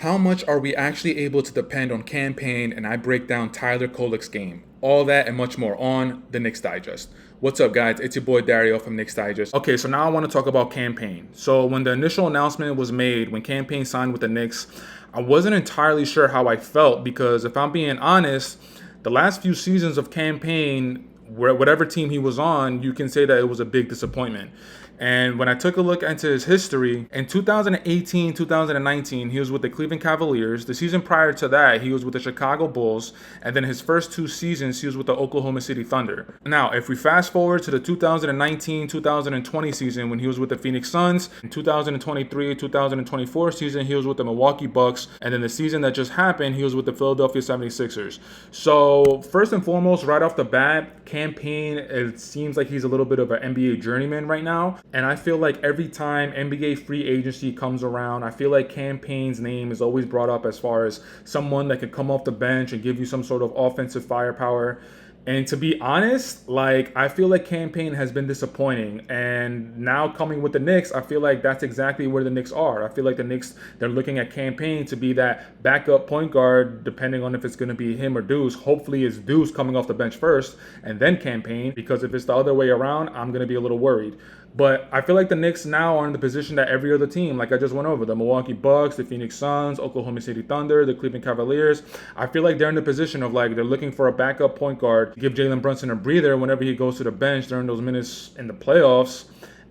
how much are we actually able to depend on Cam Payne, and I break down Tyler Kolek's game. All that and much more on the Knicks Digest. What's up, guys? It's your boy Dariel from Knicks Digest. Okay, so now I want to talk about Cam Payne. So when the initial announcement was made, when Cam Payne signed with the Knicks, I wasn't entirely sure how I felt because if I'm being honest, the last few seasons of Cam Payne, whatever team he was on, you can say that it was a big disappointment. And when I took a look into his history, in 2018, 2019, he was with the Cleveland Cavaliers. The season prior to that, he was with the Chicago Bulls. And then his first two seasons, he was with the Oklahoma City Thunder. Now, if we fast forward to the 2019, 2020 season when he was with the Phoenix Suns, in 2023, 2024 season, he was with the Milwaukee Bucks. And then the season that just happened, he was with the Philadelphia 76ers. So first and foremost, right off the bat, Cam Payne, it seems like he's a little bit of an NBA journeyman right now. And I feel like every time NBA free agency comes around, I feel like Cam Payne's name is always brought up as far as someone that could come off the bench and give you some sort of offensive firepower. And to be honest, I feel like Cam Payne has been disappointing. And now coming with the Knicks, I feel like that's exactly where the Knicks are. I feel like the Knicks, they're looking at Cam Payne to be that backup point guard, depending on if it's going to be him or Deuce. Hopefully it's Deuce coming off the bench first and then Cam Payne, because if it's the other way around, I'm going to be a little worried. But I feel like the Knicks now are in the position that every other team, like I just went over, the Milwaukee Bucks, the Phoenix Suns, Oklahoma City Thunder, the Cleveland Cavaliers. I feel like they're in the position of they're looking for a backup point guard to give Jalen Brunson a breather whenever he goes to the bench during those minutes in the playoffs.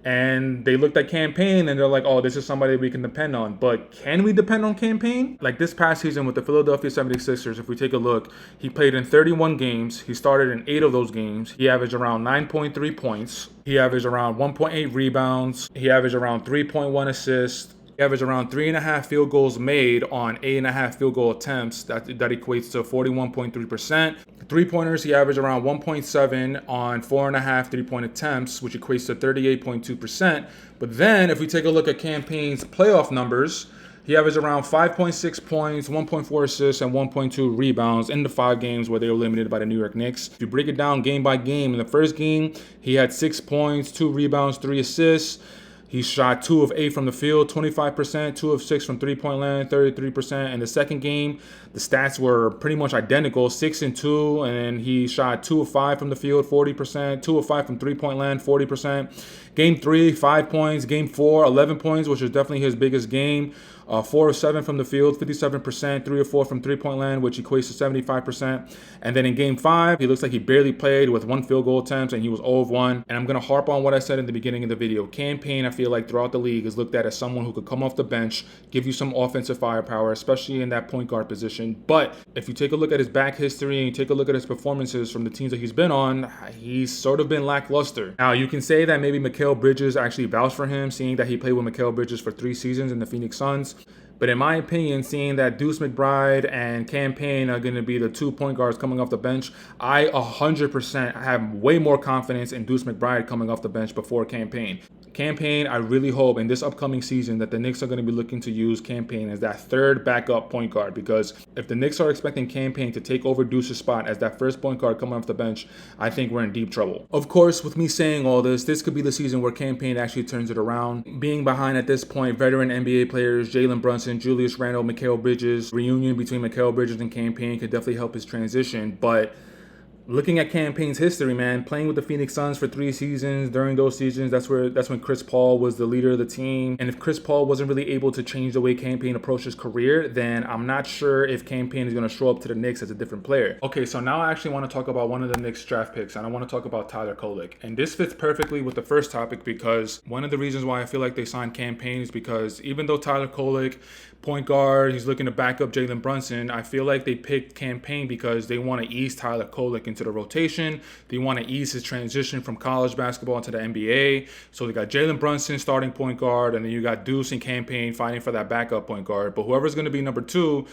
And they looked at Cam Payne and they're like, oh, this is somebody we can depend on. But can we depend on Cam Payne? Like this past season with the Philadelphia 76ers, if we take a look, he played in 31 games. He started in 8 of those games. He averaged around 9.3 points. He averaged around 1.8 rebounds. He averaged around 3.1 assists. He averaged around 3.5 field goals made on 8.5 field goal attempts. That equates to 41.3%. Three-pointers, he averaged around 1.7 on 4.5 three-point attempts, which equates to 38.2%. But then, if we take a look at Cam Payne's playoff numbers, he averaged around 5.6 points, 1.4 assists, and 1.2 rebounds in the 5 games where they were limited by the New York Knicks. If you break it down game by game, in the first game, he had 6 points, 2 rebounds, 3 assists. He shot 2 of 8 from the field, 25%, 2 of 6 from three-point land, 33%. In the second game, the stats were pretty much identical, 6 and 2, and he shot 2 of 5 from the field, 40%, 2 of 5 from three-point land, 40%. Game 3, 5 points. Game 4, 11 points, which is definitely his biggest game. 4 of 7 from the field, 57%, 3 of 4 from three-point land, which equates to 75%. And then in Game 5, he looks like he barely played with 1 field goal attempt, and he was 0 of 1. And I'm going to harp on what I said in the beginning of the video. Cam Payne, I feel like throughout the league, is looked at as someone who could come off the bench, give you some offensive firepower, especially in that point guard position. But if you take a look at his back history and you take a look at his performances from the teams that he's been on, he's sort of been lackluster. Now, you can say that maybe Mikal Bridges actually vouched for him, seeing that he played with Mikal Bridges for 3 seasons in the Phoenix Suns. But in my opinion, seeing that Deuce McBride and Cam Payne are going to be the 2 point guards coming off the bench, I 100% have way more confidence in Deuce McBride coming off the bench before Cam Payne. Cam Payne, I really hope in this upcoming season that the Knicks are going to be looking to use Cam Payne as that third backup point guard, because if the Knicks are expecting Cam Payne to take over Deuce's spot as that first point guard coming off the bench, I think we're in deep trouble. Of course, with me saying all this could be the season where Cam Payne actually turns it around. Being behind at this point, veteran NBA players, Jalen Brunson, Julius Randle, Mikal Bridges, reunion between Mikal Bridges and Cam Payne could definitely help his transition, but looking at Cam Payne's history, man, playing with the Phoenix Suns for 3 seasons, during those seasons, that's when Chris Paul was the leader of the team. And if Chris Paul wasn't really able to change the way Cam Payne approached his career, then I'm not sure if Cam Payne is going to show up to the Knicks as a different player. Okay, so now I actually want to talk about one of the Knicks draft picks, and I want to talk about Tyler Kolek. And this fits perfectly with the first topic, because one of the reasons why I feel like they signed Cam Payne is because even though Tyler Kolek, point guard, he's looking to back up Jalen Brunson, I feel like they picked Cam Payne because they want to ease Tyler Kolek into the rotation. They want to ease his transition from college basketball into the NBA. So they got Jalen Brunson starting point guard, and then you got Deuce and Cam Payne fighting for that backup point guard. But whoever's going to be number 2,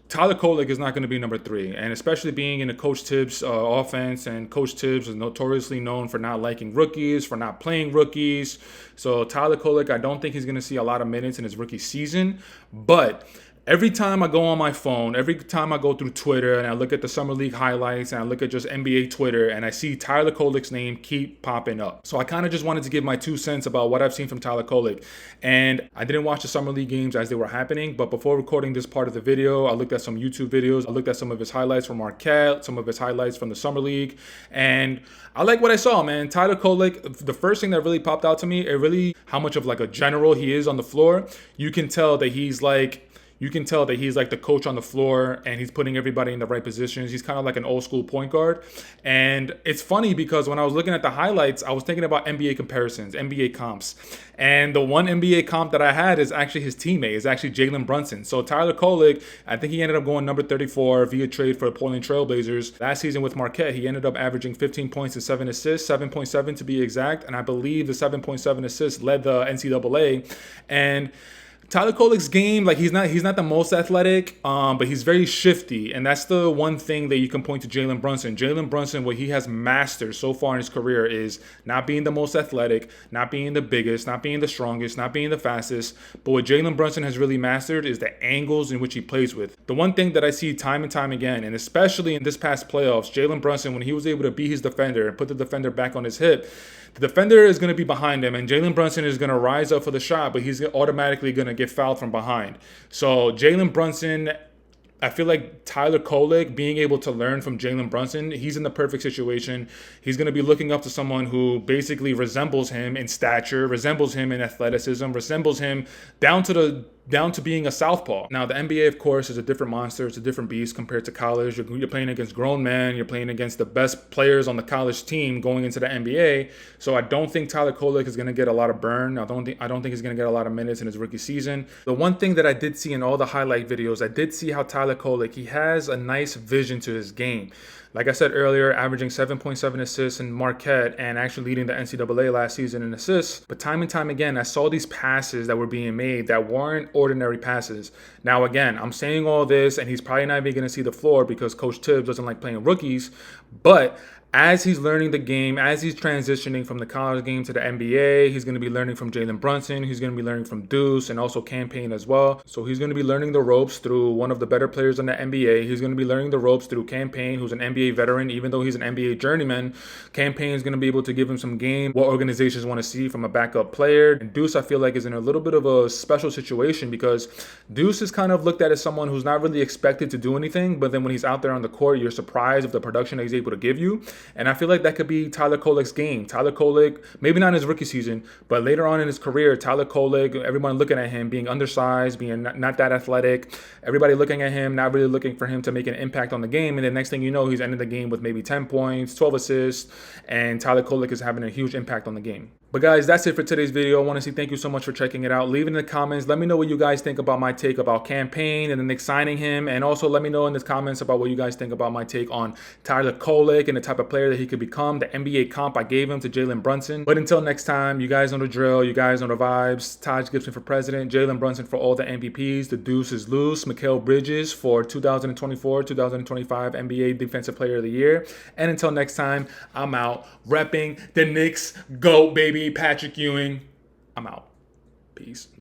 Tyler Kolek is not going to be number 3. And especially being in the Coach Tibbs offense, and Coach Tibbs is notoriously known for not liking rookies, for not playing rookies. So Tyler Kolek, I don't think he's going to see a lot of minutes in his rookie season. But Every time I go on my phone, every time I go through Twitter and I look at the Summer League highlights and I look at just NBA Twitter and I see Tyler Kolek's name keep popping up. So I kind of just wanted to give my 2 cents about what I've seen from Tyler Kolek. And I didn't watch the Summer League games as they were happening, but before recording this part of the video, I looked at some YouTube videos. I looked at some of his highlights from Marquette, some of his highlights from the Summer League, and I like what I saw, man. Tyler Kolek, the first thing that really popped out to me, how much of like a general he is on the floor. You can tell that he's like the coach on the floor and he's putting everybody in the right positions. He's kind of like an old school point guard. And it's funny because when I was looking at the highlights, I was thinking about NBA comparisons, NBA comps. And the one NBA comp that I had is actually his teammate, is actually Jalen Brunson. So Tyler Kolek, I think he ended up going number 34 via trade for the Portland Trailblazers. Last season with Marquette, he ended up averaging 15 points and 7 assists, 7.7 to be exact. And I believe the 7.7 assists led the NCAA. And Tyler Kolek's game, like he's not the most athletic, but he's very shifty, and that's the one thing that you can point to Jalen Brunson. Jalen Brunson, what he has mastered so far in his career is not being the most athletic, not being the biggest, not being the strongest, not being the fastest. But what Jalen Brunson has really mastered is the angles in which he plays with. The one thing that I see time and time again, and especially in this past playoffs, Jalen Brunson, when he was able to beat his defender and put the defender back on his hip, the defender is going to be behind him, and Jalen Brunson is going to rise up for the shot, but he's automatically going to get fouled from behind. So Jalen Brunson, I feel like Tyler Kolek, being able to learn from Jalen Brunson, he's in the perfect situation. He's going to be looking up to someone who basically resembles him in stature, resembles him in athleticism, resembles him down to being a southpaw. Now, the NBA, of course, is a different monster. It's a different beast compared to college. You're playing against grown men. You're playing against the best players on the college team going into the NBA. So I don't think Tyler Kolek is going to get a lot of burn. I don't think he's going to get a lot of minutes in his rookie season. The one thing that I did see in all the highlight videos, I did see how Tyler Kolek, he has a nice vision to his game. Like I said earlier, averaging 7.7 assists in Marquette and actually leading the NCAA last season in assists. But time and time again, I saw these passes that were being made that weren't ordinary passes. Now, again, I'm saying all this, and he's probably not even going to see the floor because Coach Tibbs doesn't like playing rookies. But as he's learning the game, as he's transitioning from the college game to the NBA, he's going to be learning from Jalen Brunson. He's going to be learning from Deuce and also Cam Payne as well. So he's going to be learning the ropes through one of the better players in the NBA. He's going to be learning the ropes through Cam Payne, who's an NBA veteran. Even though he's an NBA journeyman, Cam Payne is going to be able to give him some game, what organizations want to see from a backup player. And Deuce, I feel like, is in a little bit of a special situation because Deuce is kind of looked at as someone who's not really expected to do anything, but then when he's out there on the court, you're surprised of the production that he's able to give you. And I feel like that could be Tyler Kolek's game. Tyler Kolek, maybe not in his rookie season, but later on in his career, Tyler Kolek, everyone looking at him, being undersized, being not that athletic, everybody looking at him, not really looking for him to make an impact on the game. And the next thing you know, he's ending the game with maybe 10 points, 12 assists, and Tyler Kolek is having a huge impact on the game. But guys, that's it for today's video. I want to say thank you so much for checking it out. Leave it in the comments. Let me know what you guys think about my take about Cam Payne and the Knicks signing him. And also let me know in the comments about what you guys think about my take on Tyler Kolek and the type of player that he could become, the NBA comp I gave him to Jalen Brunson. But until next time, you guys know the drill. You guys know the vibes. Taj Gibson for president. Jalen Brunson for all the MVPs. The deuce is loose. Mikal Bridges for 2024-2025 NBA Defensive Player of the Year. And until next time, I'm out repping the Knicks. Go, baby. Patrick Ewing. I'm out. Peace.